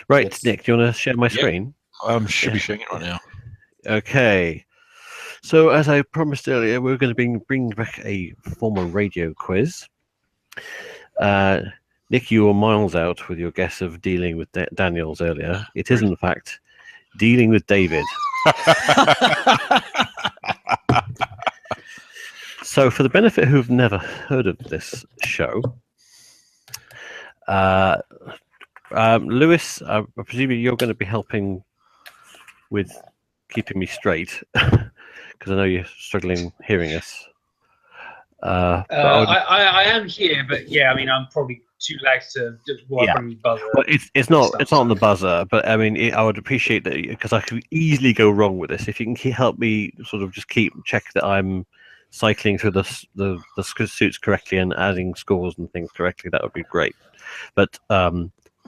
Right, Nick, do you want to share my screen? Should be showing it right now. Okay. So, as I promised earlier, we're going to bring back a former radio quiz. Nick, you were miles out with your guess of dealing with Daniels earlier. It is, in fact, dealing with David. So, for the benefit who've never heard of this show, Lewis, I presume you're going to be helping with keeping me straight, because I know you're struggling hearing us. I am here, but yeah, I mean, I'm probably too lagged to work on the buzzer. Well, it's not on the buzzer, but I mean, I would appreciate that, because I could easily go wrong with this. If you can help me sort of just check that I'm cycling through the suits correctly and adding scores and things correctly, that would be great. But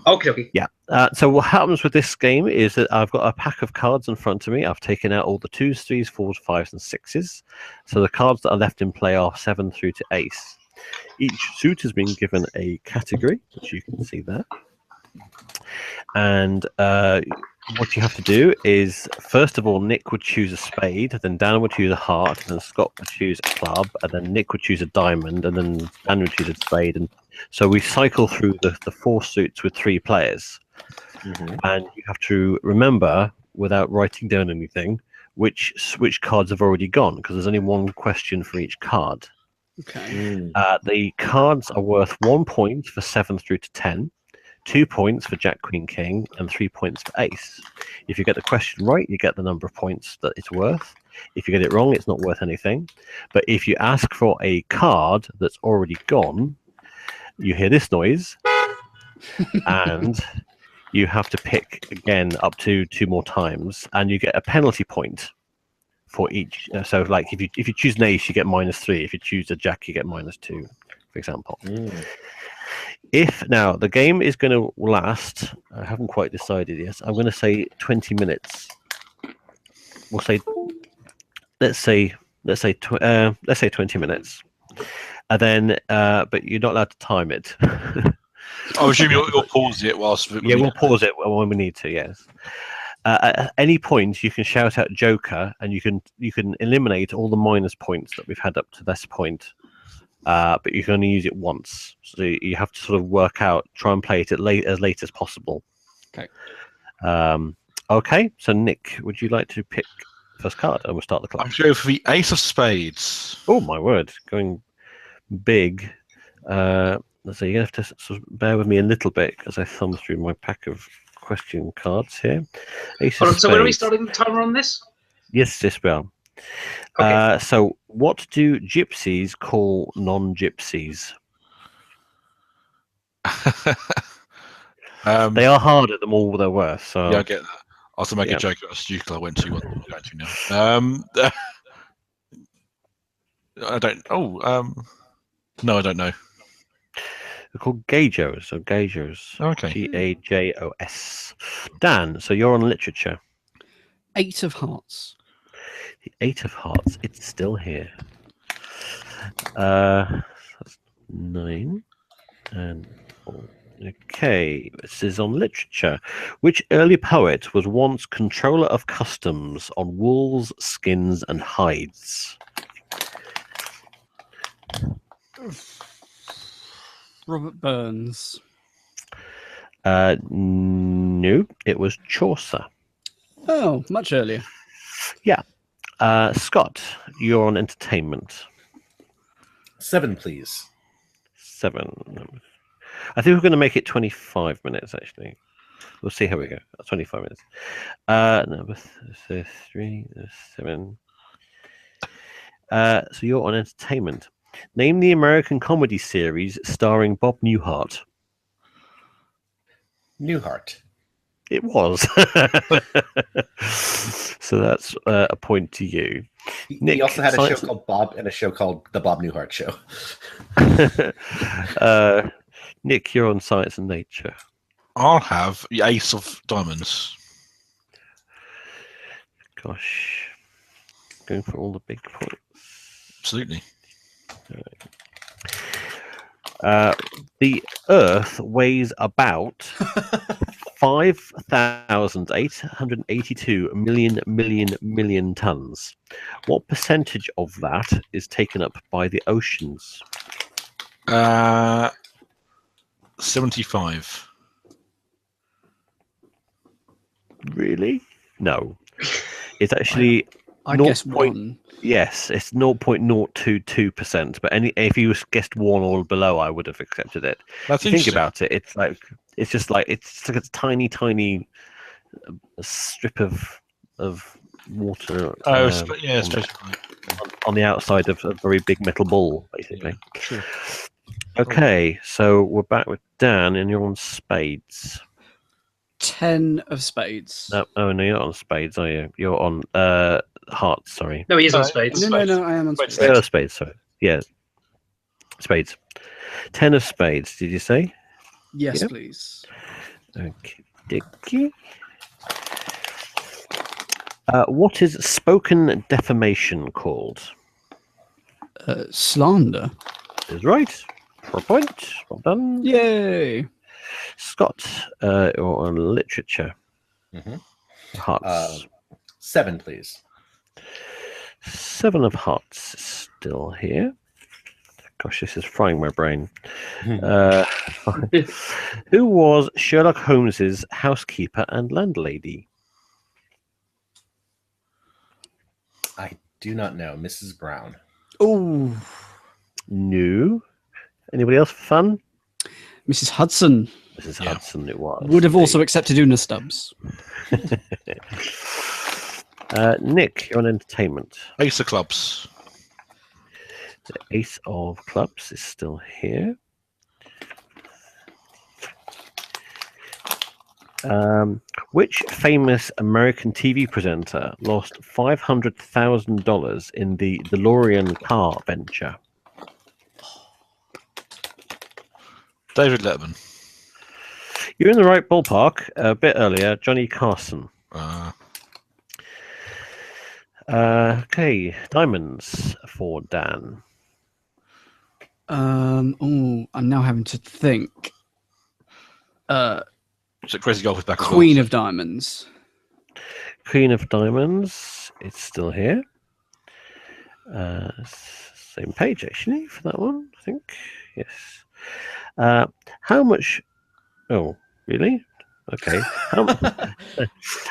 okay. Yeah. So what happens with this game is that I've got a pack of cards in front of me. I've taken out all the 2s, 3s, 4s, 5s, and 6s. So the cards that are left in play are 7 through to ace. Each suit has been given a category, which you can see there. And what you have to do is, first of all, Nick would choose a spade, then Dan would choose a heart, then Scott would choose a club, and then Nick would choose a diamond, and then Dan would choose a spade. And so we cycle through the 4 suits with 3 players. And you have to remember, without writing down anything, which cards have already gone, because there's only one question for each card. Okay. The cards are worth 1 point for 7 through to 10, 2 points for Jack, Queen, King, and 3 points for ace. If you get the question right, you get the number of points that it's worth. If you get it wrong, it's not worth anything. But if you ask for a card that's already gone, you hear this noise, and you have to pick again up to 2 more times, and you get a penalty point for each. So, like if you choose an ace, you get -3. If you choose a jack, you get -2, for example. Now the game is going to last, I haven't quite decided yet. I'm going to say 20 minutes. We'll say, let's say 20 minutes, and then but you're not allowed to time it. I assume you'll pause it whilst. We'll pause it when we need to. Yes. At any point, you can shout out Joker, and you can eliminate all the minus points that we've had up to this point. But you can only use it once, so you have to sort of try and play it as late as possible. Okay. Okay. So Nick, would you like to pick first card, and we'll start the clock? I'm going for the ace of spades. Oh my word, going big. So you're gonna have to sort of bear with me a little bit as I thumb through my pack of question cards here. So when are we starting the timer on this? Yes, we are. Okay. So what do gypsies call non-gypsies? They are harder than all they're worth. So yeah, I get that. I was to make a joke about a student I went to. What I'm going to now. I don't. No, I don't know. They're called gajos. So gajos. Okay. Gajos. Dan, so you're on literature. 8 of hearts. The 8 of hearts. It's still here. That's 9 and 4. Okay, this is on literature. Which early poet was once controller of customs on wools, skins, and hides? Robert Burns. No, it was Chaucer. Oh, much earlier. Yeah. Scott, you're on entertainment. 7, please. 7. I think we're going to make it 25 minutes, actually. We'll see how we go. 25 minutes. Number 3, 7. So you're on entertainment. Name the American comedy series starring Bob Newhart. Newhart. It was. So that's a point to you. Nick, he also had a show called Bob and a show called The Bob Newhart Show. Nick, you're on science and nature. I'll have the ace of diamonds. Gosh. Going for all the big points. Absolutely. The Earth weighs about 5,882 million tons. What percentage of that is taken up by the oceans? 75. Really? No. It's actually I Naught guess point- one. yes, it's 0.022%. But if you guessed one or below, I would have accepted it. That's If you think interesting. about it, it's like it's like a tiny strip of water Yeah, especially. on the outside of a very big metal ball, basically. Sure. Okay, so we're back with Dan, and you're on spades. 10 of spades. No, oh no, you're not on spades, are you? You're on hearts. Sorry, No, he is on No, spades. No, I am on Wait, spades. oh, spades. Sorry, yeah, spades. 10 of spades. Did you say? Yes, Yep. please. Okay, Dicky. What is spoken defamation called? Slander. Is right. For a point. Well done. Yay. Scott, you're on literature. Mhm. Hearts. 7, please. 7 of hearts is still here. Gosh, this is frying my brain. Who was Sherlock Holmes's housekeeper and landlady? I do not know. Mrs. Brown. Oh, No. Anybody else for fun? Mrs. Hudson Mrs. Yeah. Hudson, it was. would have also accepted Una Stubbs. Nick, you're on entertainment. Ace of clubs. The Ace of Clubs is still here. Which famous American TV presenter lost $500,000 in the DeLorean car venture? David Letterman. You're in the right ballpark. A bit earlier, Johnny Carson. Okay, diamonds for Dan. I'm now having to think. So Crazy Golf is back. as well, Queen so- of Diamonds. Queen of Diamonds. It's still here. Same page actually for that one, I think. Yes. How much? Oh, really? Okay.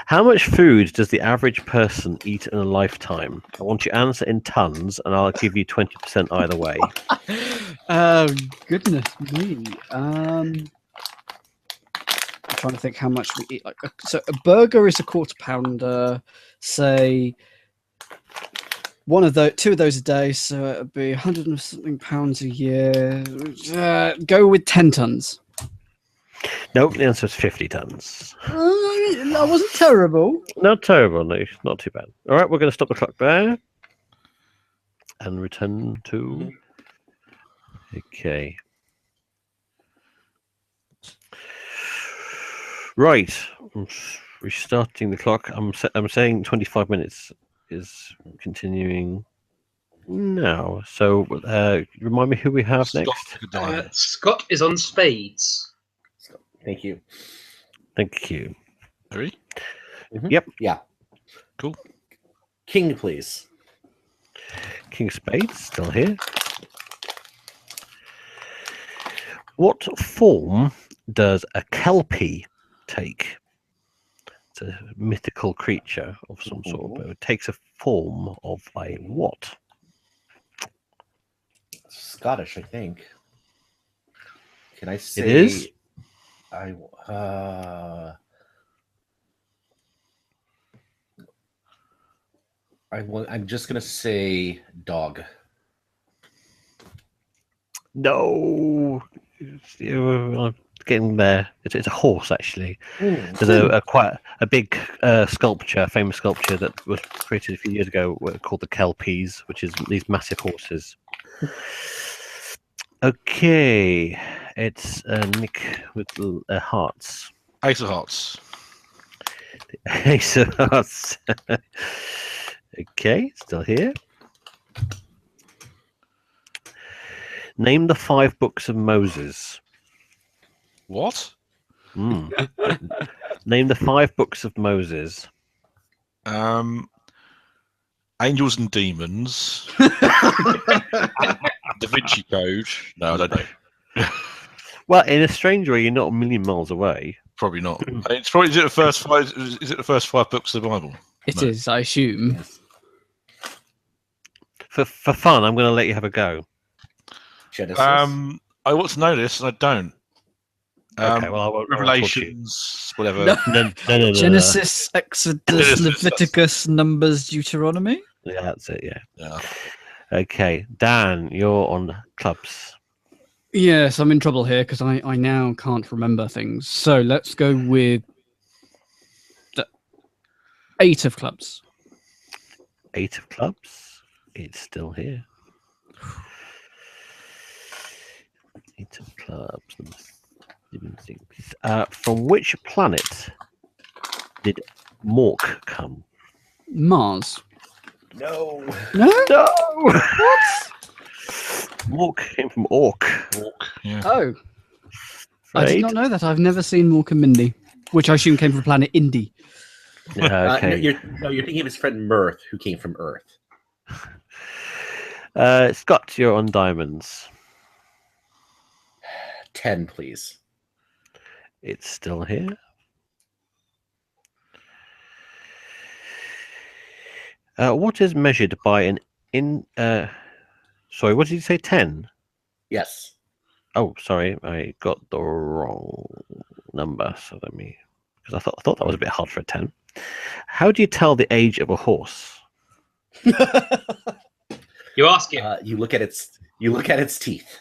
How much food does the average person eat in a lifetime? I want you to answer in tons, and I'll give you 20% either way. Oh, goodness me. I'm trying to think how much we eat. So a burger is a quarter pounder. Say two of those a day, so it would be 100 and something pounds a year. Go with 10 tons. Nope, the answer is 50 tons. That wasn't terrible. Not terrible, no, not too bad. All right, we're going to stop the clock there and return to. Okay. Right, I'm restarting the clock. I'm saying 25 minutes is continuing now. So, remind me who we have Scott next. took a diamond. Scott is on spades. Thank you. Thank you. Three. Yep. Yeah. Cool. King, please. King of Spades still here. What form does a kelpie take? It's a mythical creature of some sort, but it takes a form of a what? Scottish, I think. Can I say It is? I'm just gonna say dog. No, I'm getting there. It's a horse actually. There's a quite a big sculpture, famous sculpture that was created a few years ago called the Kelpies, which is these massive horses. Okay, it's Nick with hearts. Ace of hearts. Ace of hearts. Okay, still here. Name the 5 books of Moses. What? Mm. Name the 5 books of Moses. Angels and Demons. Da Vinci Code. No, I don't know. Well, in a strange way, you're not a million miles away. Probably not. It's probably is it the first 5? Is it the first 5 books of the Bible? It is, I assume. Yes. For fun, I'm going to let you have a go. Genesis. I want to know this, and I don't. Okay, well, I won't talk to you. Revelations, whatever. No. Genesis, Exodus, Genesis, Leviticus, Numbers, Deuteronomy. Yeah, that's it. Yeah. Yeah. Okay, Dan, you're on clubs. Yes, I'm in trouble here because I now can't remember things. So let's go with the 8 of clubs. 8 of clubs. It's still here. 8 of clubs. From which planet did Mork come? Mars. No. No? No! What? Mork came from Orc. Yeah. Oh, I did Right? not know that. I've never seen Mork and Mindy, which I assume came from planet Indy. Okay. You're thinking of his friend Mirth, who came from Earth. Scott, you're on diamonds. 10, please. It's still here. What is measured by an sorry, what did you say? 10? Yes. Oh, sorry, I got the wrong number. So let me, because I thought that was a bit hard for a 10. How do you tell the age of a horse? You ask it. You look at its teeth.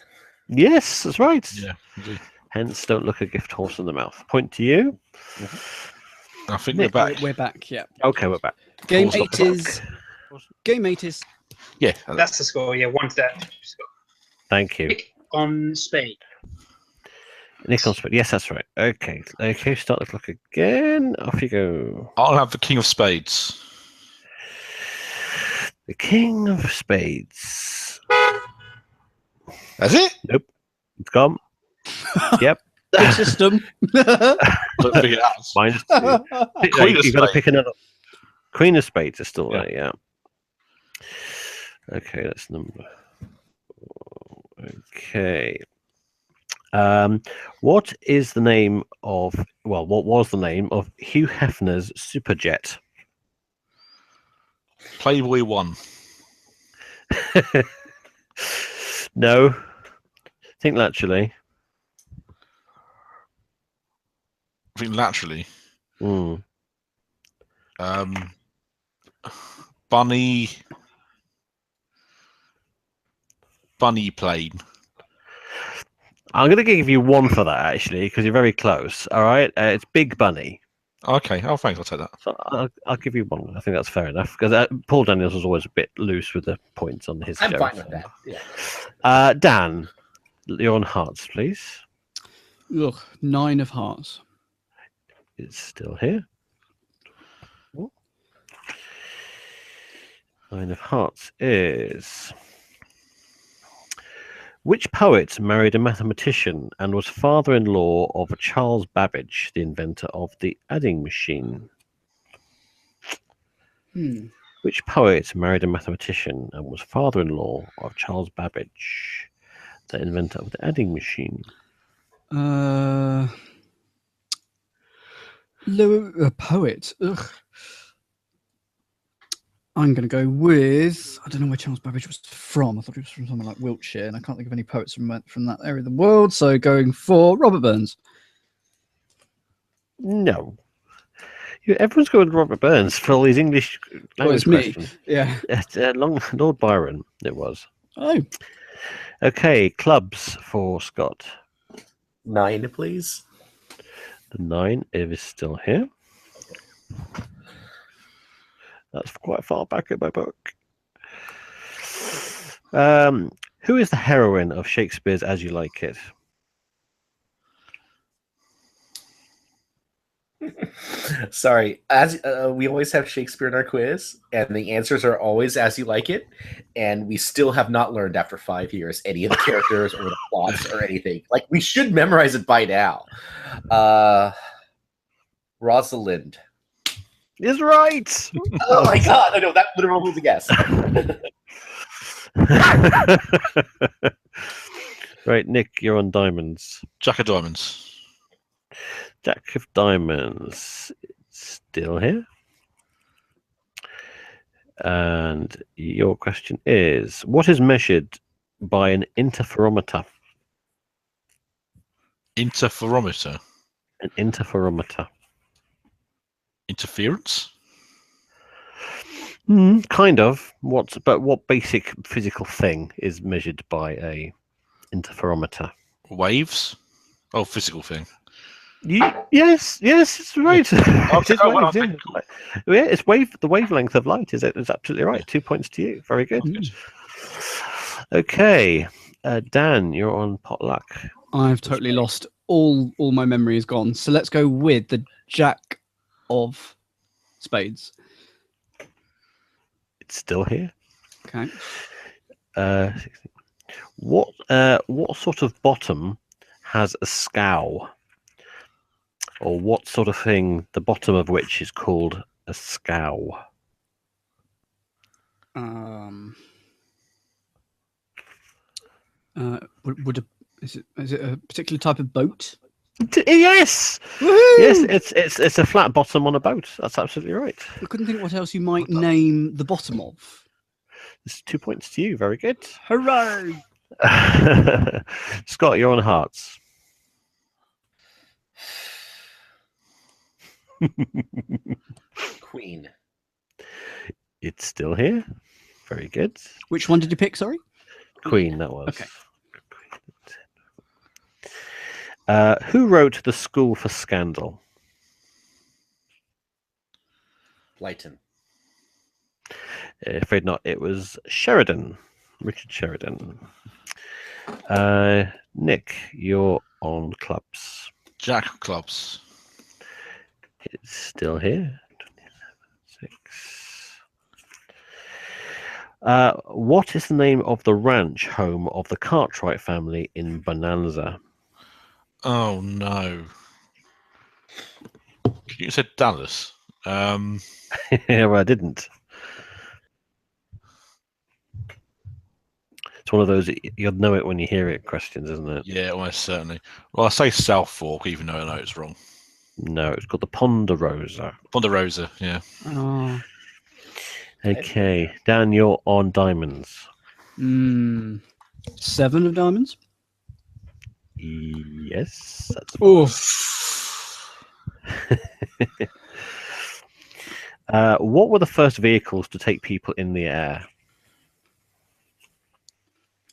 Yes, that's right. Yeah. Indeed. Hence, don't look a gift horse in the mouth. Point to you. I think Nick, we're back. We're back, yeah. Okay, we're back. Game Horse 8 is... Game 8 is... Yeah. That's the score. Yeah, 1 to that. Thank you. Nick on spade. Nick on spade. Yes, that's right. Okay. Okay, start the clock again. Off you go. I'll have the King of Spades. The King of Spades. That's it? It's gone. Yep. Good system. Don't think it has. Minus 2. Queen of You've got to Spades. pick another. Queen of Spades is still Yeah. there, yeah. Okay, that's number. Okay. What is the name of? Well, what was the name of Hugh Hefner's Superjet? Playboy 1. No. Think laterally. I think laterally. Hmm. Bunny plane. I'm going to give you 1 for that actually, because you're very close. All right, it's Big Bunny. Okay. Oh, thanks. I'll take that. So I'll give you 1. I think that's fair enough because Paul Daniels was always a bit loose with the points on his I'm show. fine with that. Yeah. Dan, you're on hearts, please. Ugh, 9 of hearts. It's still here. 9 of hearts is... Which poet married a mathematician and was father-in-law of Charles Babbage, the inventor of the adding machine? Which poet married a mathematician and was father-in-law of Charles Babbage, the inventor of the adding machine? A poet. Ugh. I'm going to go with... I don't know where Charles Babbage was from. I thought he was from somewhere like Wiltshire, and I can't think of any poets from that area of the world, so going for Robert Burns. No. Everyone's going with Robert Burns for all these English language it's me. questions. Yeah. Lord Byron, it was. Oh. Okay, clubs for Scott. 9, please. The 9 is still here. That's quite far back in my book. Who is the heroine of Shakespeare's As You Like It? Sorry, as we always have Shakespeare in our quiz, and the answers are always as you like it, and we still have not learned after 5 years any of the characters or the plots or anything. Like, we should memorize it by now. Rosalind. Is right. Oh my god! I know that literally was a guess. Right, Nick, you're on diamonds. Jack of diamonds. Jack of diamonds, still here. And your question is, what is measured by an interferometer? Interferometer. An interferometer. Interference. Kind of. What basic physical thing is measured by a interferometer? Waves. Oh, physical thing. Yes, it's right. It is well, waves, yeah. It's the wavelength of light is absolutely right. 2 points to you. Very good. Okay, Dan, you're on potluck. I've totally lost all my memory is gone. So let's go with the Jack of spades. It's still here. Okay. 16. What sort of bottom has a scow? Or what sort of thing, the bottom of which is called a scow? Is it a particular type of boat? Yes. Woohoo! Yes, it's a flat bottom on a boat. That's absolutely right. I couldn't think what else you might name the bottom of. It's 2 points to you. Very good. Hooray! Scott, you're on hearts. Queen. It's still here. Very good. Which one did you pick? Sorry. Queen, that was. Okay. Who wrote The School for Scandal? Leighton. Afraid not. It was Sheridan. Richard Sheridan. Nick, you're on clubs. Jack of clubs. It's still here. 6. What is the name of the ranch home of the Cartwright family in Bonanza? Oh no! You said Dallas. Yeah, well, I didn't. It's one of those you'll know it when you hear it questions, isn't it? Yeah, almost certainly. Well, I say South Fork, even though I know it's wrong. No, it's called the Ponderosa. Ponderosa, yeah. Oh. Okay, Dan, you're on diamonds. 7 of diamonds. Yes, that's what were the first vehicles to take people in the air?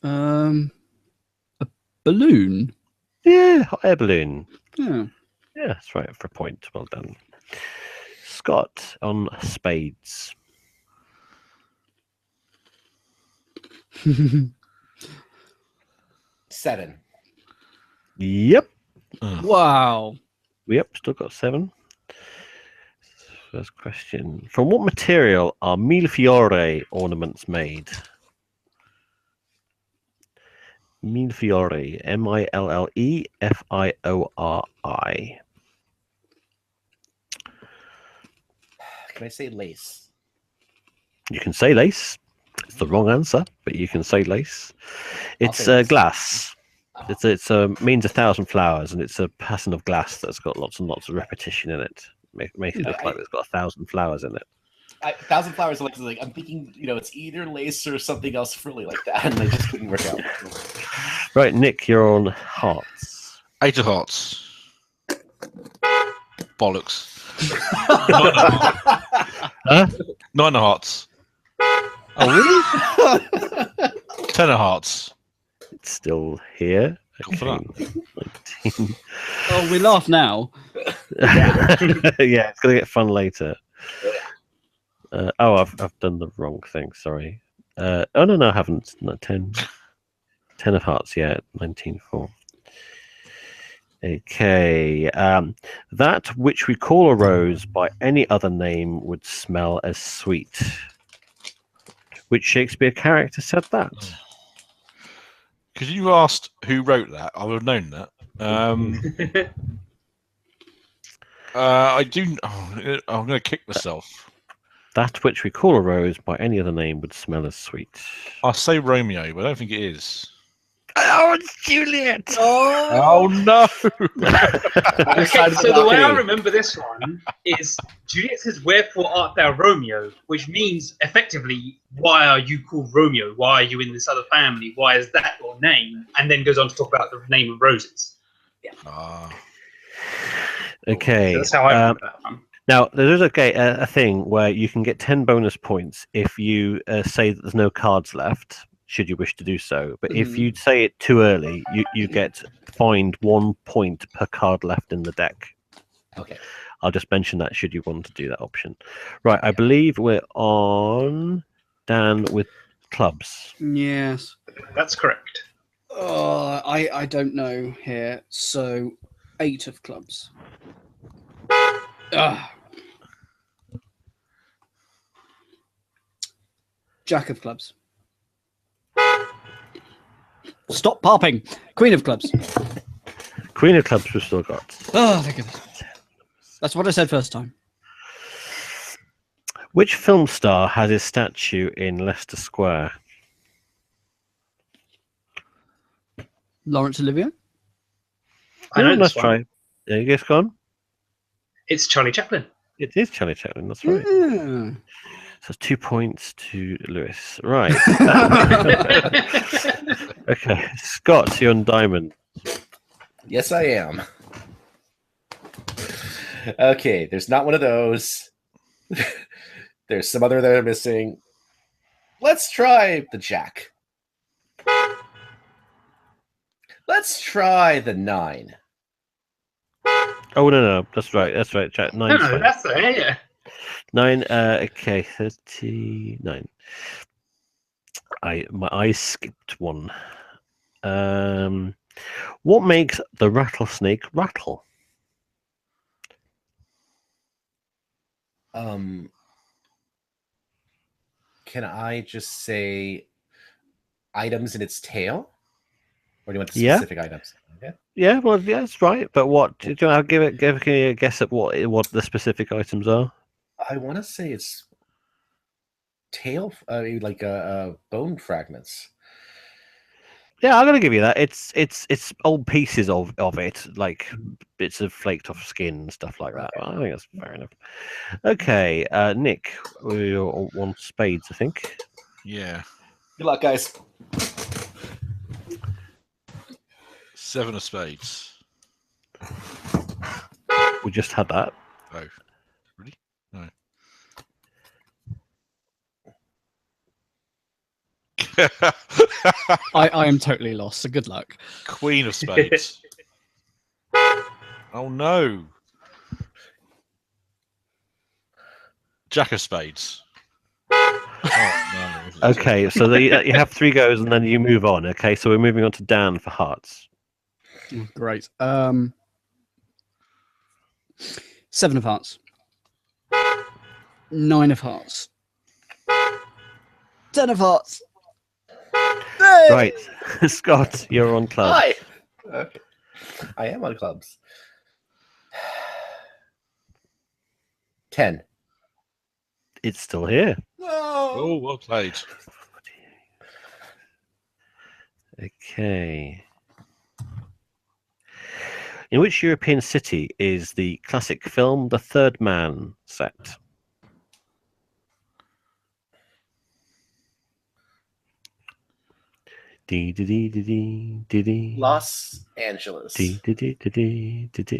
A balloon. Yeah, hot air balloon. Yeah. Yeah, that's right, for a point. Well done. Scott on spades. 7. Yep. Wow. Yep, still got 7. First question. From what material are millefiori ornaments made? Millefiori. Millefiori. Can I say lace? You can say lace. It's the wrong answer, but you can say lace. It's say lace. glass. It's means 1,000 flowers, and it's a pattern of glass that's got lots and lots of repetition in it. Make it look like it's got 1,000 flowers in it. 1,000 flowers. Like I'm thinking, it's either lace or something else frilly like that, and I just couldn't work out. Right, Nick, you're on hearts. 8 of hearts. Bollocks. Huh? 9 of hearts. Oh, really? 10 of hearts. It's still here. Go for that. 19. Oh, we laugh now. Yeah, it's gonna get fun later. I've done the wrong thing. Sorry. No, I haven't. No, 10 of hearts. Yeah, 19-4. Okay. That which we call a rose by any other name would smell as sweet. Which Shakespeare character said that? Because you asked who wrote that, I would have known that. I do. Oh, I'm going to kick myself. That which we call a rose by any other name would smell as sweet. I'll say Romeo, but I don't think it is. Oh, it's Juliet! Oh no! Okay, so the way I remember this one is Juliet says, "Wherefore art thou Romeo?" Which means effectively, why are you called Romeo? Why are you in this other family? Why is that your name? And then goes on to talk about the name of roses. Okay. So that's how I remember that one. Now, there is a thing where you can get 10 bonus points if you say that there's no cards left, should you wish to do so. But if you say it too early, you get fined 1 point per card left in the deck. Okay. I'll just mention that should you want to do that option. Right, I believe we're on Dan with clubs. Yes. That's correct. I don't know here. So 8 of clubs. Jack of clubs. Stop popping. Queen of clubs. Queen of clubs we've still got. Oh, thank goodness. That's what I said first time. Which film star has his statue in Leicester Square? Laurence Olivier? I know let's this one. try. Yeah, you guys gone? It's Charlie Chaplin. It is Charlie Chaplin, that's right. Yeah. So 2 points to Lewis. Right. Okay. Scott, you're on diamond. Yes, I am. Okay, there's not one of those. There's some other that are missing. Let's try the Jack. Let's try the 9. Oh, no. That's right. Jack. 9. No, that's it. Yeah. 9. Okay, 39. My eyes skipped one. What makes the rattlesnake rattle? Can I just say items in its tail? Or do you want the Yeah. specific items? Okay. Yeah, well, yeah, that's right. But what? Do you want to give me a guess at what the specific items are? I want to say it's tail, like bone fragments. Yeah, I'm gonna give you that. It's old pieces of it, like bits of flaked off skin and stuff like that. I think that's fair enough. Okay, Nick, you're on spades, I think. Yeah. Good luck, guys. 7 of spades. We just had that. Oh, really? No. I am totally lost, so good luck. Queen of spades. Oh no. Jack of spades. Oh no. Okay, so you have 3 goes and then you move on. Okay, so we're moving on to Dan for hearts. Oh, great. 7 of hearts. 9 of hearts. 10 of hearts. Right, Scott, you're on club. Hi. Okay. I am on clubs. 10. It's still here. Oh, well played. Okay. In which European city is the classic film The Third Man set? Los Angeles.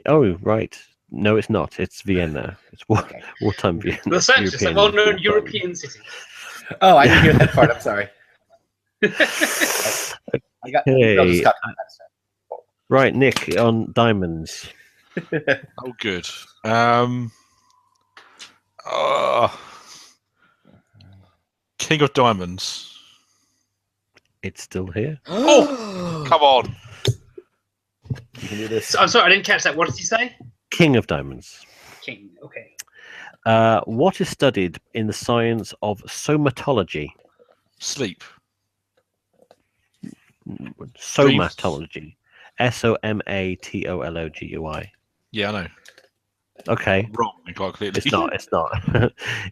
Oh, right. No, it's not. It's Vienna. It's wartime Vienna. Los Angeles, a well-known European city. Oh, I didn't hear that part. I'm sorry. I got. Okay. Right, Nick on diamonds. Oh, good. King of diamonds. It's still here. Oh, come on. You can do this. So, I'm sorry, I didn't catch that. What did you say? King of diamonds. King. Okay. What is studied in the science of somatology? Sleep. Somatology. SOMATOLOGUI. Yeah, I know. Okay. Wrong, quite clearly. It's not. It's not.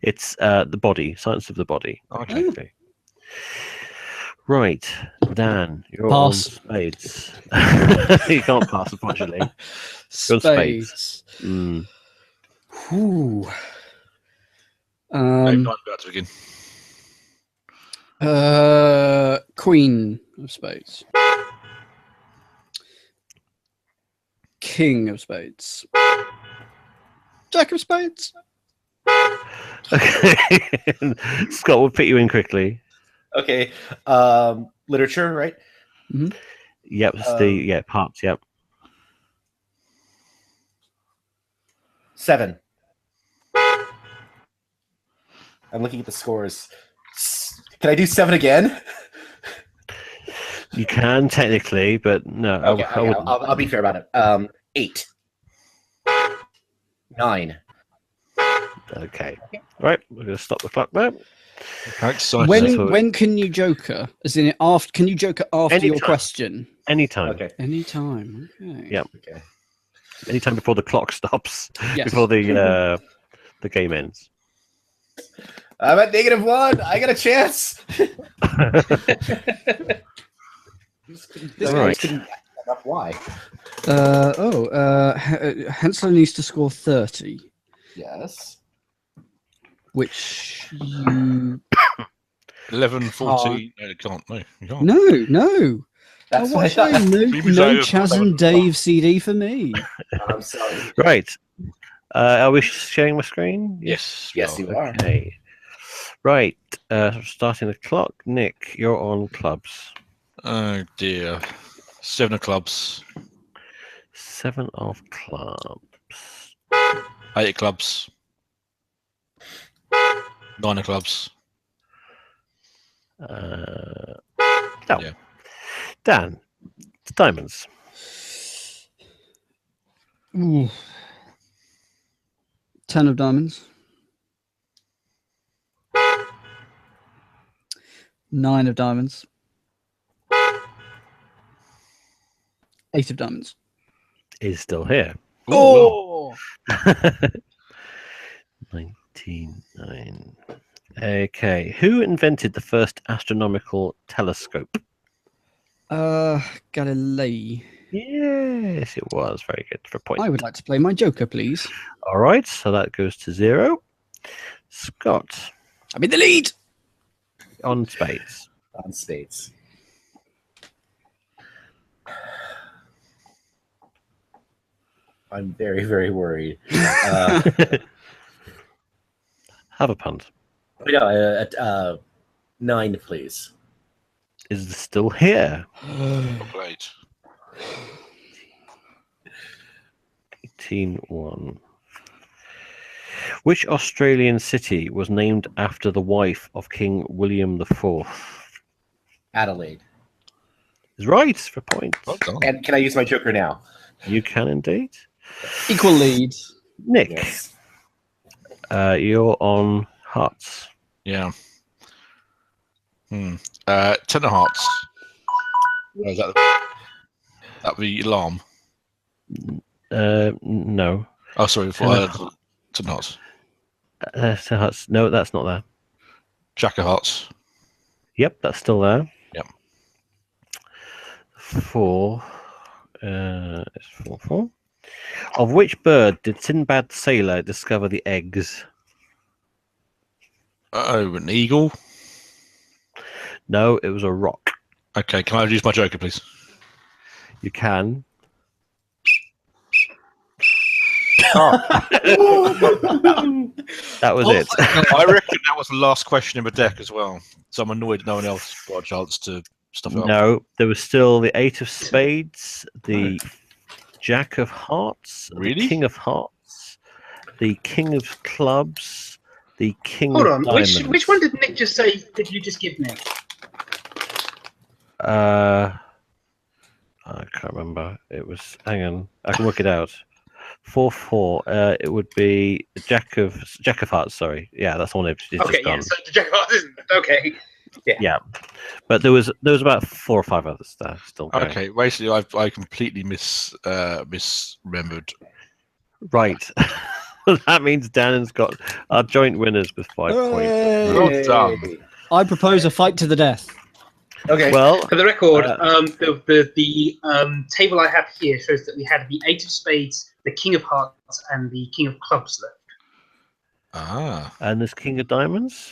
It's the body. Science of the body. Okay. Okay. Right, Dan, you're Pass. on spades. You can't pass, unfortunately. You're on Spades. Mm. Ooh. Time's about to begin. Queen of spades. King of spades. Jack of spades. Okay. Scott will put you in quickly. Okay. Literature, right? Yep, it's parts, yep. 7. I'm looking at the scores. Can I do 7 again? You can technically, but no. Okay, I wouldn't. I'll be fair about it. 8. 9. Okay. Right, we're going to stop the clock there. How exciting. When can you joker? As in after? Can you joker after your Anytime. question? Anytime. Okay. Anytime. Okay. Yep. Okay. Anytime before the clock stops. Yes. Before the game ends. I'm at -1. I got a chance. This All guy right. couldn't back up. Why? Henssler needs to score 30, Yes. which you 11, 14. No, you can't. No, you can't. no. That's Oh, what I thought. no Chaz and Dave CD for me. I'm sorry. Right. Are we sharing my screen? Yes. Yes, well, you are. Okay. Right. Starting the clock. Nick, you're on clubs. Oh dear. 7 of clubs. 7 of clubs. 8 of clubs. 9 of clubs. No. Yeah. Dan, it's diamonds. Ooh. 10 of diamonds. 9 of diamonds. 8 of diamonds. Is still here. Oh! 99. Okay. Who invented the first astronomical telescope? Galilei. Yes, it was. Very good for a point. I would like to play my joker, please. All right, so that goes to 0. Scott, I'm in the lead. on spades. On spades. I'm very, very worried. Have a punt. 9, please. Is it still here? Great. 18-1. Which Australian city was named after the wife of King William IV? Adelaide. Is right for points. Well done. And can I use my joker now? You can indeed. Equal lead. Nick, Yes. you're on hearts. Yeah. 10 of hearts. Oh, is that the alarm? No. Oh, sorry. 10 of hearts. Hearts. No, that's not there. Jack of hearts. Yep, that's still there. Yep. 4. It's 4. Of which bird did Sinbad the Sailor discover the eggs? Oh, an eagle. No, it was a rock. Okay, can I use my joker, please? You can. That was it. I reckon that was the last question in the deck as well. So I'm annoyed no one else got a chance to stuff it up. No, there was still the 8 of spades, the Jack of hearts, Really? the King of hearts, the King of clubs, the King Hold of on. diamonds. Which one did Nick just say? Did you just give me? I I can't remember. It was. Hang on, I can work it out. 4-4. It would be Jack of Hearts. Sorry, yeah, that's the one. It's Okay, just yeah. gone. So the Jack of Hearts isn't okay. Yeah, but there was about 4 or 5 others there still going. Okay, basically, I completely misremembered. Right. That means Dan's got our joint winners with 5 points. Well done. I propose a fight to the death. Okay. Well, For the record, the table I have here shows that we had the 8 of Spades, the King of Hearts, and the King of Clubs left. Ah. and there's King of Diamonds.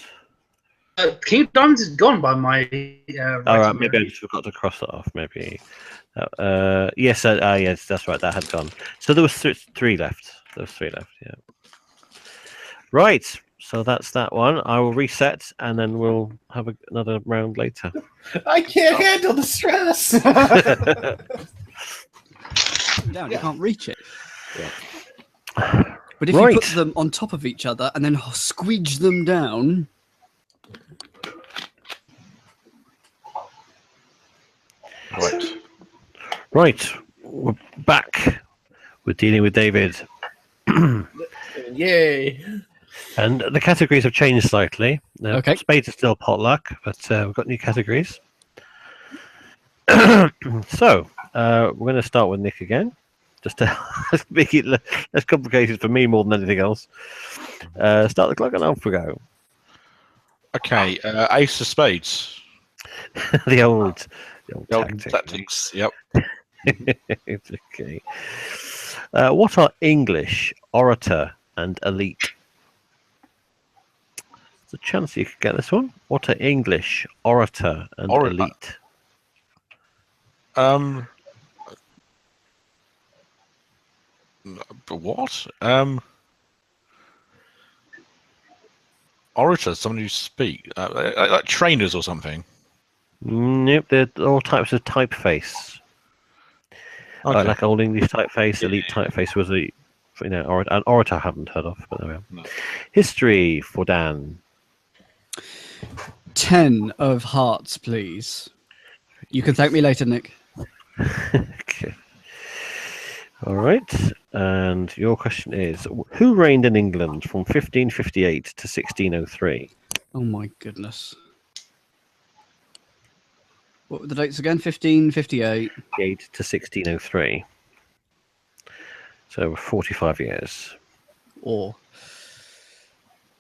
King of Diamonds is gone by my. All right, maybe I just forgot to cross that off. Maybe. Yes, yes, that's right. That had gone. So there was 3 left. There was 3 left. Yeah. Right. So that's that one. I will reset, and then we'll have another round later. I can't handle the stress. Down, you can't reach it. Yeah. But if you put them on top of each other and then squeeze them down. Right. We're back. We're dealing with David. Yay. And the categories have changed slightly. Okay. Spades is still potluck, but we've got new categories. So, we're going to start with Nick again, just to make it less complicated for me more than anything else. Start the clock and off we go. Okay, Ace of Spades. the old Tactics. Yep. It's okay. What are English, orator, and elite? There's a chance you could get this one. What are English, orator, and elite? What? Orator, someone who speak, like trainers or something. Nope, they're all types of typeface. Okay. Like Old English typeface, elite typeface was an orator I haven't heard of, but there we are. No. History for Dan. 10 of hearts, please. You can thank me later, Nick. Okay. All right. And your question is, who reigned in England from 1558 to 1603? Oh my goodness. What were the dates again? 1558. 8 to 1603. So 45 years. Or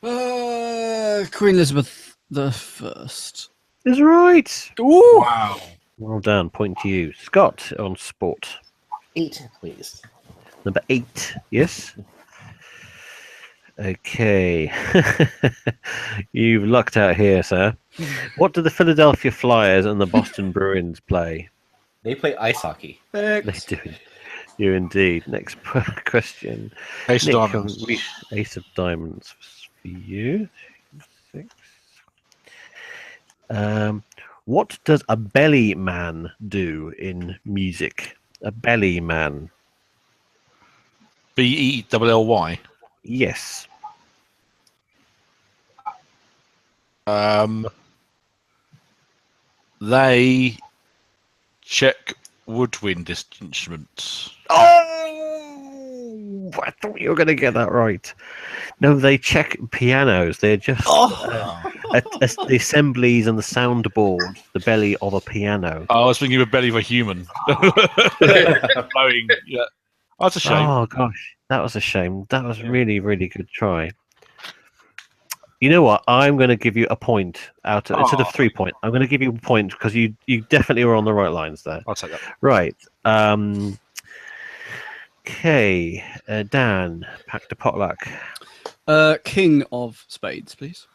Queen Elizabeth the First. Is right. Ooh. Wow. Well done. Point to you. Scott on sport. 8, please. Number 8. Yes. Okay. You've lucked out here, sir. What do the Philadelphia Flyers and the Boston Bruins play? They play ice hockey. They do. You indeed. Next question. Ace of Nick, Diamonds. Ace of Diamonds for you. 6. What does a belly man do in music? A belly man. Bell. Yes. They check woodwind instruments. Oh, I thought you were going to get that right. No, they check pianos. They're just the assemblies and the soundboard, the belly of a piano. Oh, I was thinking of a belly of a human. Blowing. Yeah. Oh, that's a shame. Oh gosh, that was a shame. That was really, really good try. You know what? I'm going to give you a point instead of 3 points. I'm going to give you a point because you definitely were on the right lines there. I'll take that. Right. Okay. Dan, pack the potluck. King of Spades, please.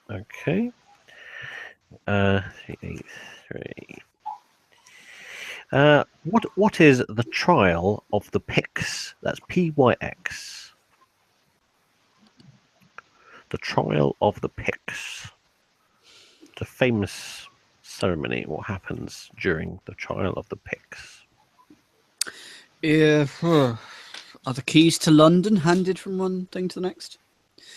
Okay. 3. What is the trial of the Pyx? That's PYX. The trial of the Pyx. It's a famous ceremony. What happens during the trial of the Pyx? Are the keys to London handed from one thing to the next?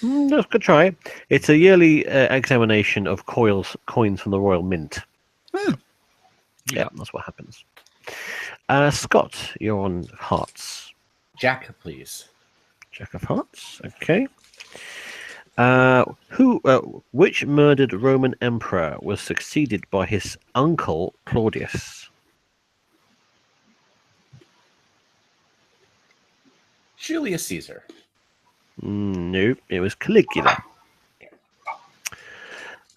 That's a good try. It's a yearly examination of coins from the Royal Mint. Oh. Yeah, that's what happens. Scott, you're on hearts. Jack, please. Jack of hearts. Okay. Which murdered Roman emperor was succeeded by his uncle Claudius? Julius Caesar. No, it was Caligula.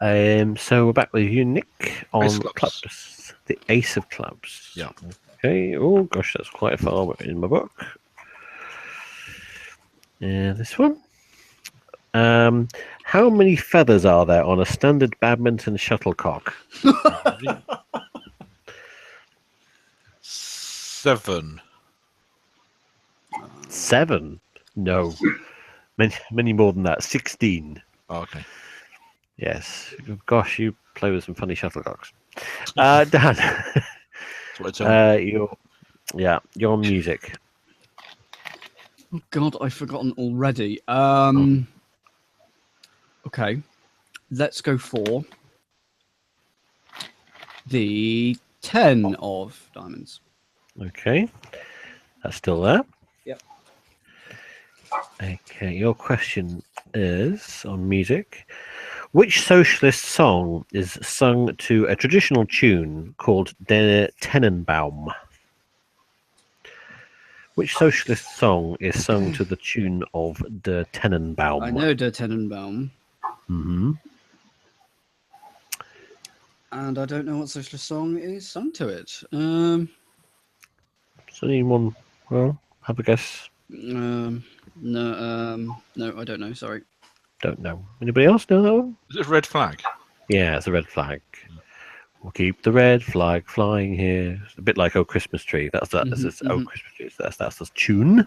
So we're back with you, Nick, on Ace of clubs. clubs. The ace of clubs. Yeah. Okay. Oh gosh, that's quite far in my book. This one. How many feathers are there on a standard badminton shuttlecock? 7. 7? No. Many more than that. 16. Oh, okay. Yes. Gosh, you play with some funny shuttlecocks. Dan, That's what I tell you. you're on music. Oh God, I've forgotten already. Okay, let's go for the 10 of diamonds. Okay. That's still there. Yep. Okay, your question is on music. Which socialist song is sung to a traditional tune called Der Tannenbaum? Which socialist song is sung to the tune of Der Tannenbaum? I know Der Tannenbaum, Mm-hmm. and I don't know what socialist song is sung to it. So anyone, well, have a guess. No, I don't know. Sorry. Don't know. Anybody else know that one? Is it a red flag? Yeah, it's a red flag. We'll keep the red flag flying here. It's a bit like "Oh Christmas Tree." That's that. This is "Oh Christmas Tree." That's the tune.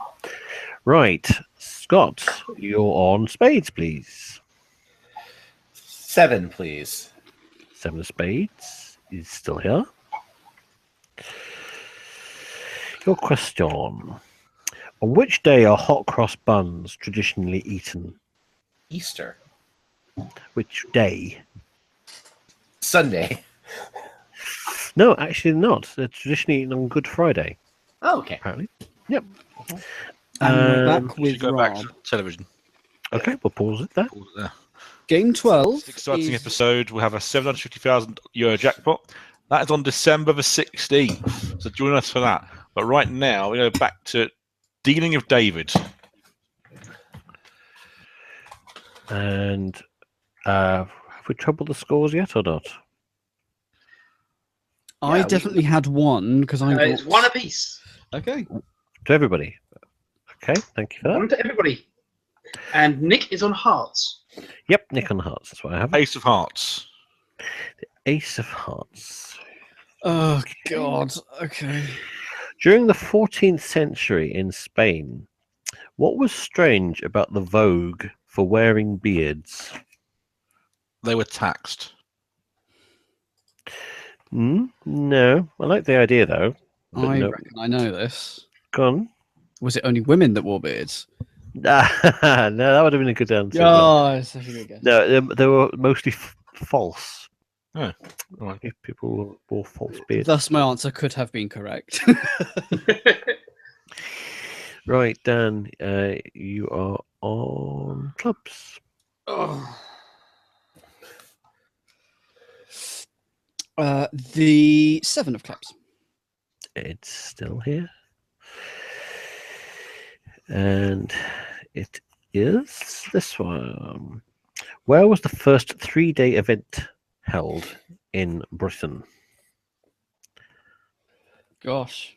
Right, Scott, you're on spades, please. 7, please. 7 of spades is still here. Your question: on which day are hot cross buns traditionally eaten? Easter. Which day? Sunday. No, actually not. They're traditionally eaten on Good Friday, Oh, okay. apparently. Yep. And we're Um, back We should with go back Rob. to television. Okay, we'll pause it there. Pause it there. Game 12. It's an exciting is- episode. We'll have a €750,000 jackpot. That is on December the 16th. So join us for that. But right now, we go back to Dealing of David. And have we troubled the scores yet or not? I Yeah, we- definitely had one because I. It's one apiece. Okay. To everybody. Okay, thank you for that. One to everybody. And Nick is on hearts. Yep, Nick on hearts. That's what I have. Ace of Hearts. Ace of hearts. Oh God. Okay. During the 14th century in Spain, what was strange about the vogue for wearing beards? They were taxed. No, I like the idea though. But I no. reckon I know this. Go on. Was it only women that wore beards? No, that would have been a good answer. as well. Oh, it's such a good guess. No, they were mostly false. Oh, right. If people wore false beards. Thus, my answer could have been correct. Right, Dan, you are on clubs. The 7 of clubs. It's still here. And it is this one. Where was the first 3-day event held in Britain? Gosh,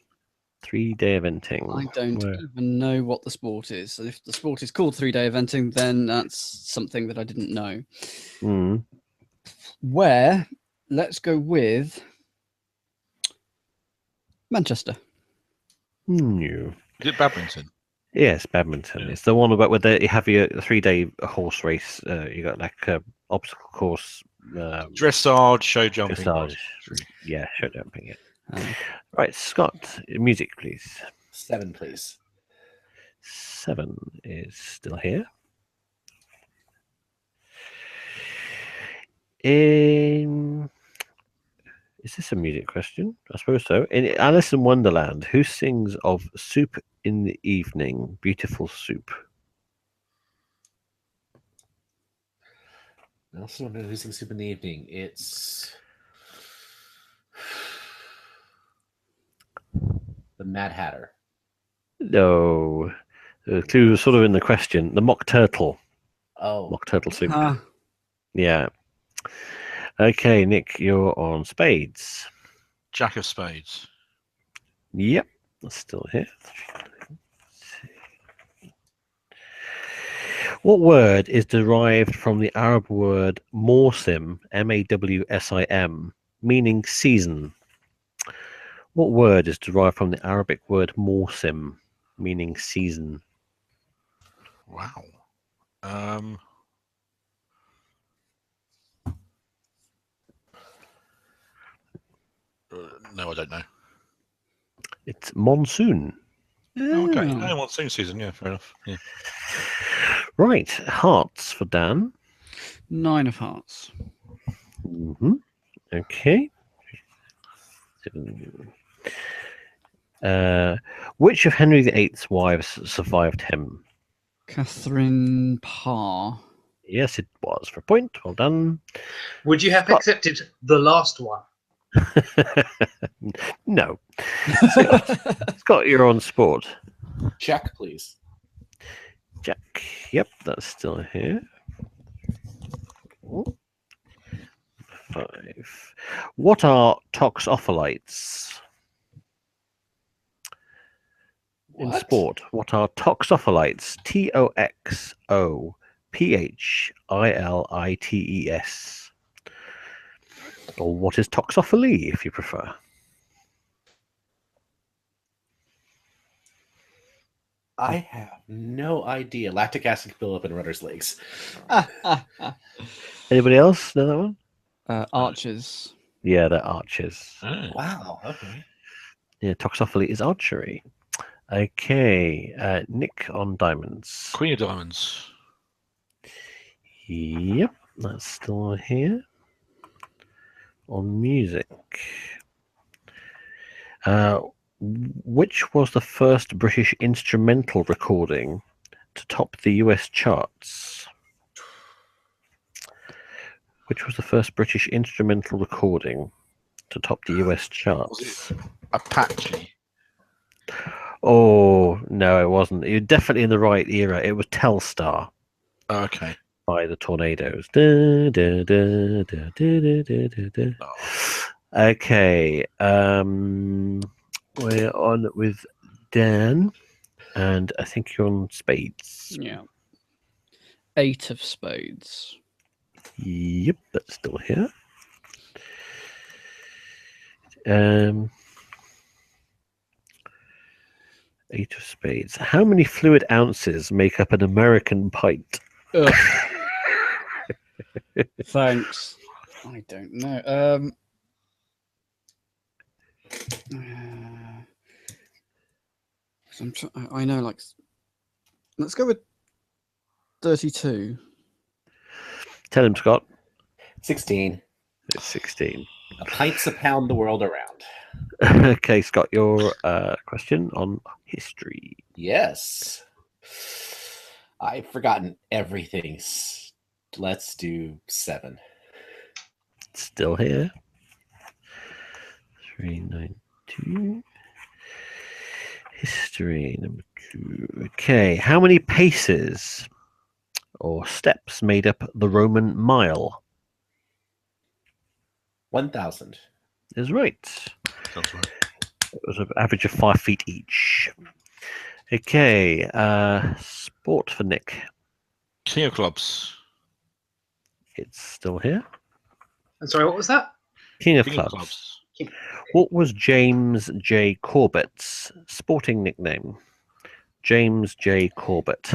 3-day eventing. I don't Where? even know what the sport is. If the sport is called 3-day eventing, then that's something that I didn't know. Mm. Where? Let's go with Manchester. No. Is it badminton? Yes, badminton. Yeah. It's the one about where you have your 3-day horse race. You got like a obstacle course. Dressage, show jumping. Dressage. Yeah, show jumping. Yeah. Um, Right, Scott, music, please. 7, please. 7 is still here. Is this a music question? I suppose so. In Alice in Wonderland, who sings of Soup in the Evening, Beautiful Soup? I also don't know who sings Soup in the Evening. It's the Mad Hatter. No. The clue was sort of in the question. The Mock Turtle. Oh, Mock Turtle Soup. Ah, Yeah. Okay, Nick, you're on spades. Jack of spades. Yep, that's still here. What word is derived from the Arab word mawsim, M-A-W-S-I-M, meaning season? What word is derived from the Arabic word mawsim, meaning season? Wow. No, I don't know. It's monsoon. Oh, okay. yeah. No, monsoon season. Yeah, fair enough. Yeah. Right, hearts for Dan. 9 of hearts. Okay. Which of Henry VIII's wives survived him? Catherine Parr. Yes, it was for a point. Well done. Would you have Scott. accepted the last one? No. Scott, you're on sport. check, please. Jack. Yep, that's still here. 5. What are toxophilites? In What? sport, what are toxophilites? Toxophilites. Or what is toxophily, if you prefer? I have no idea. Lactic acid can build up in runner's legs. Anybody else know that one? Archers. Yeah, they're archers. Oh. Wow. Okay. Yeah, toxophily is archery. Okay, Nick on diamonds. Queen of diamonds. Yep, that's still here. On music. Which was the first British instrumental recording to top the US charts? Which was the first British instrumental recording to top the US charts? Apache. Oh, no, it wasn't. You're definitely in the right era. It was Telstar Oh, okay. by the Tornadoes. Da, da, da, da, da, da, da, da. Oh. Okay, we're on with Dan, and I think you're on spades. Yeah. 8 of spades. Yep, that's still here. 8 of spades. How many fluid ounces make up an American pint? Ugh. Thanks. I don't know. I know, like, let's go with 32. Tell him, Scott. 16. It's 16. A pint's a pound the world around. Okay, Scott, your question on history. Yes. I've forgotten everything. Let's do 7. Still here. 392. History number 2. Okay, how many paces or steps made up the Roman mile? 1,000. Is right. Sounds right. It was an average of 5 feet each. Okay, sport for Nick. King of clubs. It's still here. I'm sorry, what was that? King of King of clubs. clubs. What was James J. Corbett's sporting nickname? James J. Corbett.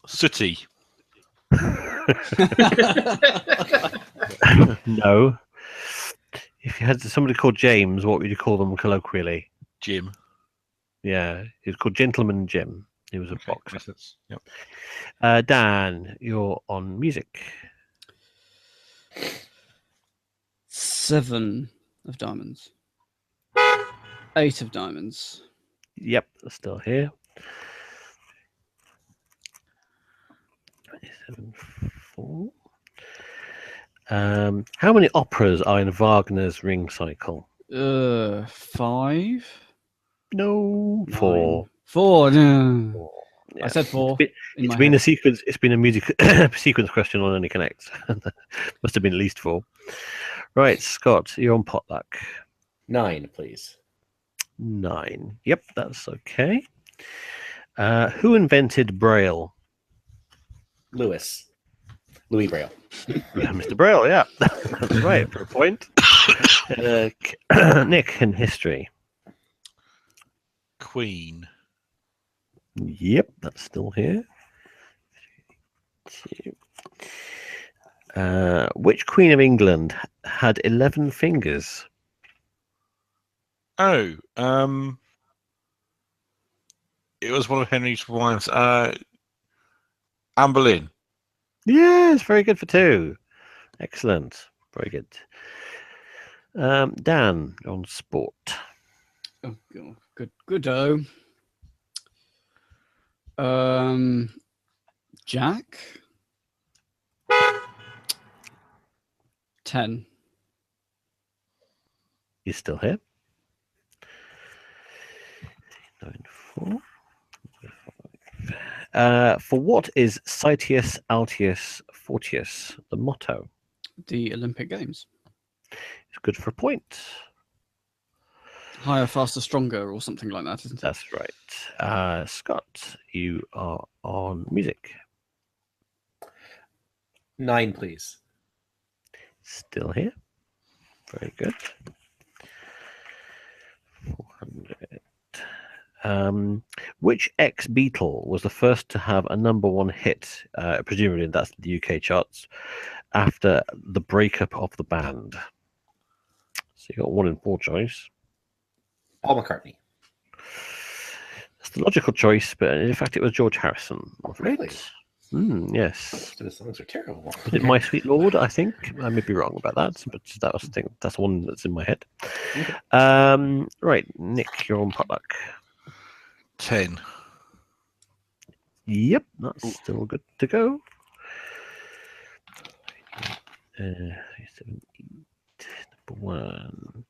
City. No. If you had somebody called James, what would you call them colloquially? Jim. Yeah, he's called Gentleman Jim. He was a Okay, boxer. methods. Yep. Dan, you're on music. 7 of diamonds. 8 of diamonds. Yep, still here. 7, 4. How many operas are in Wagner's Ring Cycle? 5. No, 9. 4. 4. No. Yeah. I said 4. It's been a sequence. It's been a music sequence question on Only Connect. Must have been at least 4. Right, Scott, you're on potluck. 9, please. 9. Yep, that's okay. Who invented Braille? Louis Braille. Mr. Braille, yeah. That's right, for a point. Nick, in history. Queen. Yep, that's still here. 2. Which Queen of England had 11 fingers? Oh, it was one of Henry's wives. Anne Boleyn. Yes, very good for 2. Excellent. Very good. Dan, on sport. Oh, good. Jack. 10. You're still here. 9, 4. For what is Citius Altius Fortius the motto? The Olympic Games. It's good for a point. Higher, faster, stronger, or something like that, isn't it? That's right. Scott, you are on music. 9, please. Still here. Very good. 400. Which ex-Beatle was the first to have a #1 hit, presumably that's the UK charts, after the breakup of the band? So you got 1 in 4 choice. Paul McCartney. That's the logical choice, but in fact it was George Harrison. I'm afraid. Really? Yes. Most of the songs are terrible. Was it My Sweet Lord? I think I may be wrong about that, but that was that's the one that's in my head. Okay. Right, Nick, you're on potluck. 10. Yep, that's still good to go. 7, 8, #1.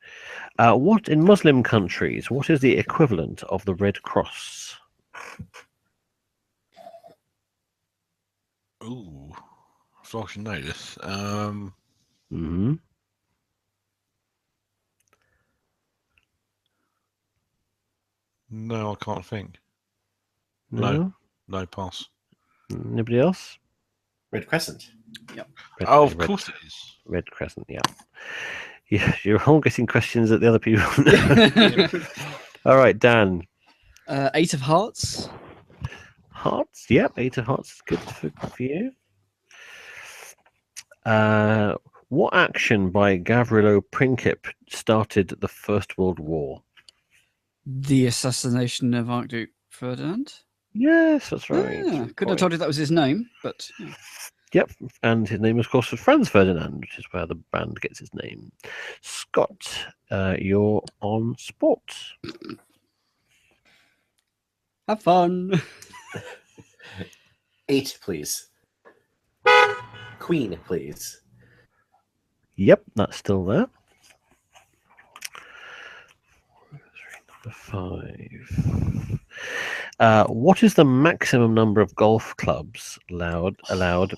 What in Muslim countries? What is the equivalent of the Red Cross? Ooh, so I should know this. Mm-hmm. No, I can't think. No. No, pass. Anybody else? Red Crescent. Oh, of course it is. Red Crescent. Yeah. Yeah, you're all getting questions that the other people. All right, Dan. 8 of hearts. Hearts. Yep, 8 of hearts is good for you. What action by Gavrilo Princip started the First World War? The assassination of Archduke Ferdinand. Yes, that's right. Yeah, couldn't have told you that was his name, but yeah. Yep, and his name, of course, was Franz Ferdinand, which is where the band gets its name. Scott, you're on sport. Have fun. 8, please. Queen, please. Yep, that's still there. 5. What is the maximum number of golf clubs allowed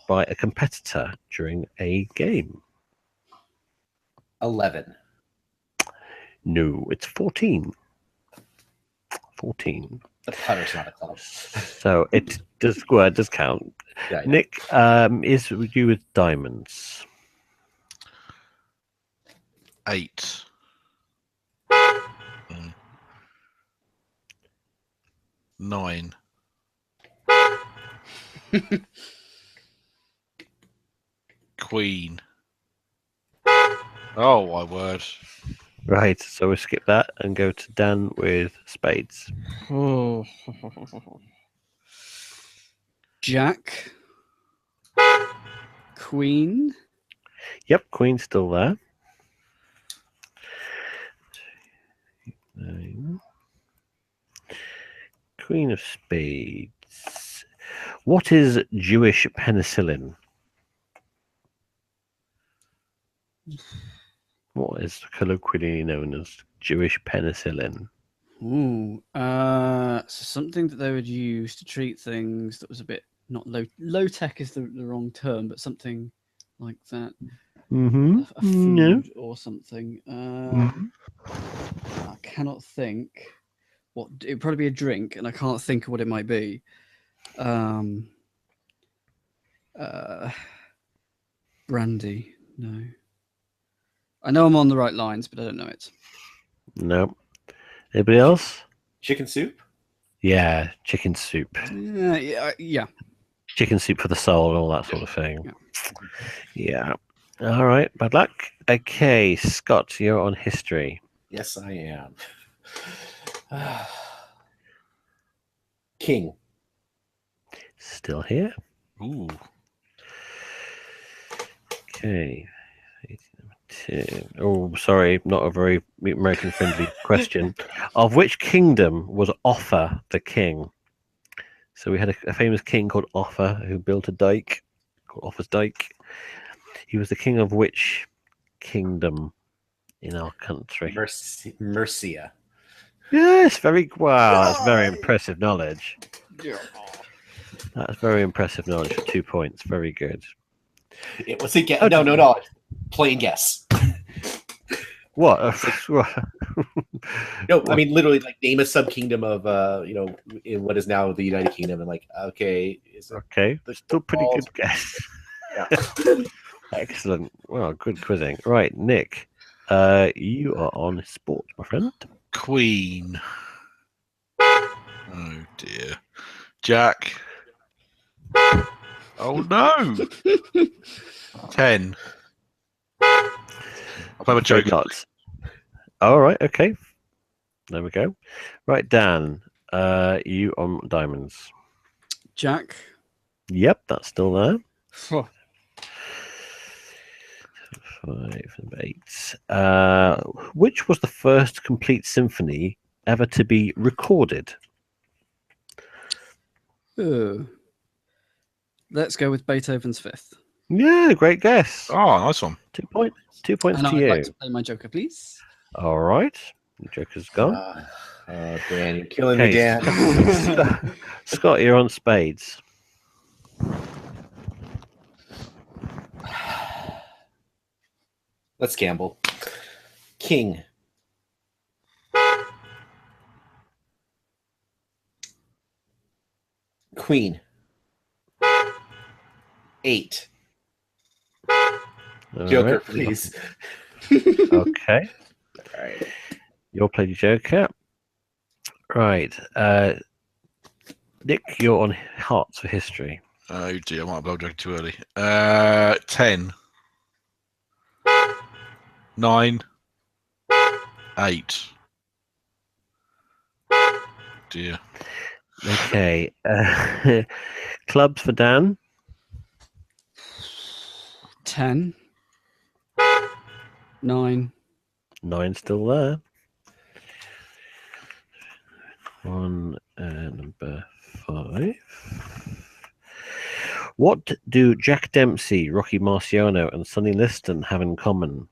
by a competitor during a game? 11. No, it's 14. 14. The putter's not a club. So it does count. Yeah, yeah. Nick, is you with diamonds? 8. 9. Queen. Oh my word. Right, so we'll skip that and go to Dan with spades. Oh. Jack. Queen. Yep, Queen's still there. Nine. Queen of Spades. What is Jewish penicillin? What is colloquially known as Jewish penicillin? Ooh, so something that they would use to treat things that was a bit not low tech is the wrong term, but something like that. Mm-hmm. A food or something. I cannot think what it'd probably be a drink, and I can't think of what it might be. Brandy. No. I know I'm on the right lines, but I don't know it. No. Anybody else? Chicken soup? Yeah, chicken soup. Yeah. Chicken soup for the soul and all that sort of thing. Yeah. All right. Bad luck. Okay, Scott, you're on history. Yes, I am. King. Still here. Ooh. Okay. Oh, sorry, not a very American-friendly question. Of which kingdom was Offa the king? So we had a famous king called Offa who built a dike called Offa's Dyke. He was the king of which kingdom in our country? Mercia. Yes, very well. That's very impressive knowledge. Yeah. That's very impressive knowledge for 2 points. Very good. It was a guess. No. Plain guess. What? No, I mean literally like name a sub kingdom of in what is now the United Kingdom, and like okay, Okay, still pretty good guess. Yeah. Excellent. Well, good quizzing. Right, Nick, you are on sport, my friend. Queen. Oh dear. Jack. Oh no. 10. I'll have a joke. All right, okay. There we go. Right, Dan, you on diamonds. Jack. Yep, that's still there. Oh, 5 and 8. Which was the first complete symphony ever to be recorded? let's go with Beethoven's Fifth. Yeah, great guess. Oh, nice one. 2 points. 2 points And to I'd you. like to play my Joker, please. All right. The Joker's gone. Dan, you're killing me, Dan. Scott, you're on spades. Let's gamble. King. Queen. 8. All Joker, right. please. Okay. All right. You'll play the Joker. Right. Nick, you're on hearts for history. Oh dear, I might have blown joke too early. 10. 9. 8. Dear. Okay. Clubs for Dan. 10. 9. 9 still there. On number 5. What do Jack Dempsey, Rocky Marciano, and Sonny Liston have in common?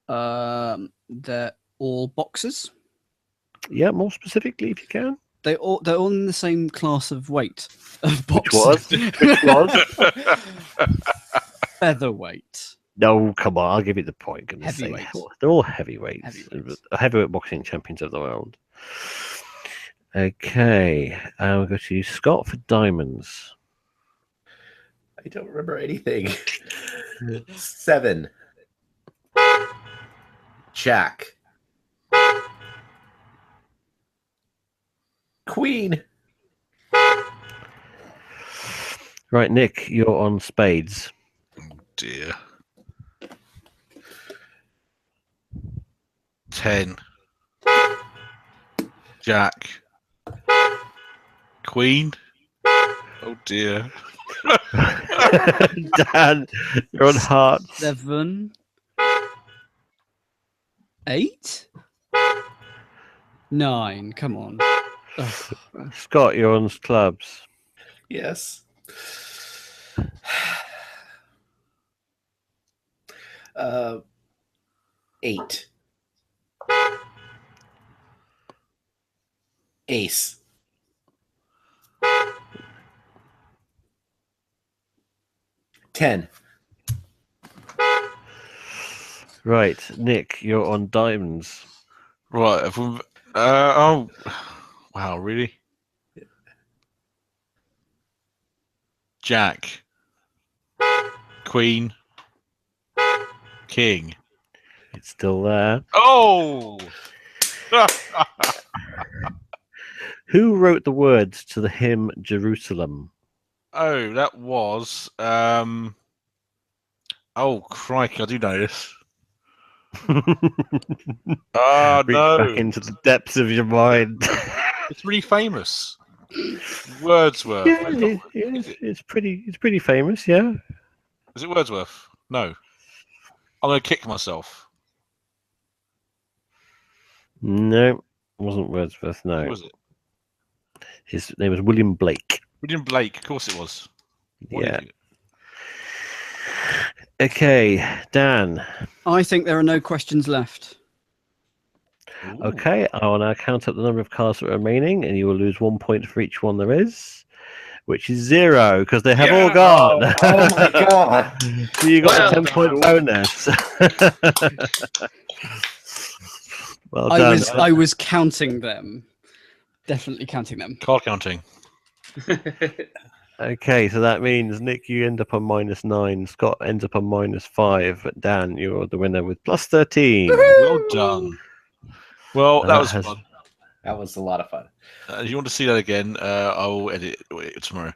They're all boxers. Yeah, more specifically, if you can. They're all in the same class of weight of boxers. Which was? Featherweight. No, come on, I'll give you the point. Heavyweight. They're all heavyweights. Heavyweights. Heavyweight boxing champions of the world. Okay, we'll go to Scott for diamonds. I don't remember anything. 7. Jack. Queen. Right, Nick, you're on spades. Dear. 10. Jack. Queen. Oh dear. Dan, you're on hearts. 7, 8, 9. Come on. Ugh. Scott, you're on clubs. Yes. Uh, 8. Ace. Ten. Right, Nick, you're on diamonds. Right. If we, oh, wow! Really? Jack, Queen, King. It's still there. Oh! Who wrote the words to the hymn Jerusalem? Oh, that was. Oh, crikey! I do know this. Oh Reach no! back into the depths of your mind. It's really famous. Wordsworth. Yeah, it's pretty famous. Yeah. Is it Wordsworth? No. I'm gonna kick myself. No, it wasn't Wordsworth. Who No, was it? his name was William Blake. William Blake. Of course it was. What Yeah. idiot. Okay, Dan. I think there are no questions left. Ooh. Okay, I will now count up the number of cards that are remaining, and you will lose 1 point for each one there is, which is 0 because they have all gone. Oh my god. So you got Well a 10-point bonus. Well I done. I was counting them. Definitely counting them. Card counting. Okay, so that means Nick, you end up on -9. Scott ends up on -5. But Dan, you're the winner with +13. Well done. Well, And that that was has- fun. That was a lot of fun. If you want to see that again, I will edit it tomorrow.